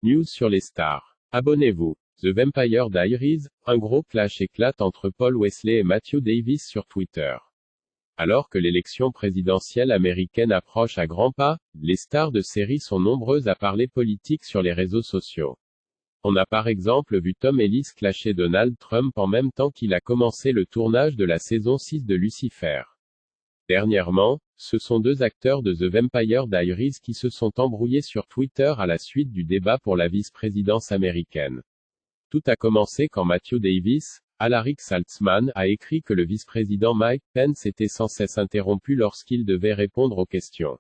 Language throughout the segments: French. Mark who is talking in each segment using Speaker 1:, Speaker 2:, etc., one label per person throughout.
Speaker 1: News sur les stars. Abonnez-vous. The Vampire Diaries, un gros clash éclate entre Paul Wesley et Matthew Davis sur Twitter. Alors que l'élection présidentielle américaine approche à grands pas, les stars de séries sont nombreuses à parler politique sur les réseaux sociaux. On a par exemple vu Tom Ellis clasher Donald Trump en même temps qu'il a commencé le tournage de la saison 6 de Lucifer. Dernièrement, ce sont deux acteurs de The Vampire Diaries qui se sont embrouillés sur Twitter à la suite du débat pour la vice-présidence américaine. Tout a commencé quand Matthew Davis, Alaric Saltzman, a écrit que le vice-président Mike Pence était sans cesse interrompu lorsqu'il devait répondre aux questions.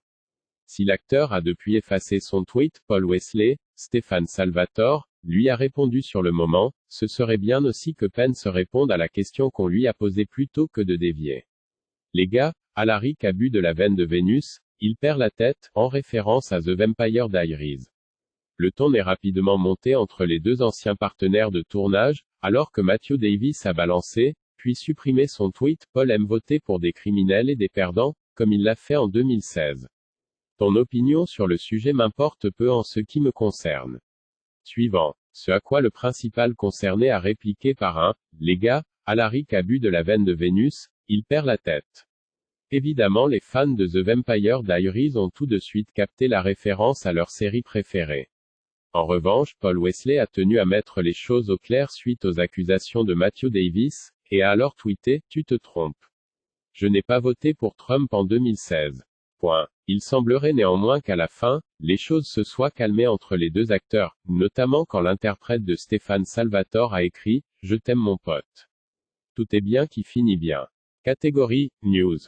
Speaker 1: Si l'acteur a depuis effacé son tweet, Paul Wesley, Stéphane Salvatore, lui a répondu sur le moment, ce serait bien aussi que Pence réponde à la question qu'on lui a posée plutôt que de dévier. Les gars, Alaric a bu de la veine de Vénus, il perd la tête, en référence à The Vampire Diaries. Le ton est rapidement monté entre les deux anciens partenaires de tournage, alors que Matthew Davis a balancé, puis supprimé son tweet « Paul aime voter pour des criminels et des perdants », comme il l'a fait en 2016. Ton opinion sur le sujet m'importe peu en ce qui me concerne. Suivant. Ce à quoi le principal concerné a répliqué par un « Les gars, Alaric a bu de la veine de Vénus, il perd la tête ». Évidemment les fans de The Vampire Diaries ont tout de suite capté la référence à leur série préférée. En revanche, Paul Wesley a tenu à mettre les choses au clair suite aux accusations de Matthew Davis, et a alors tweeté « Tu te trompes. Je n'ai pas voté pour Trump en 2016. » Il semblerait néanmoins qu'à la fin, les choses se soient calmées entre les deux acteurs, notamment quand l'interprète de Stéphane Salvatore a écrit « Je t'aime mon pote. Tout est bien qui finit bien. » Catégorie News.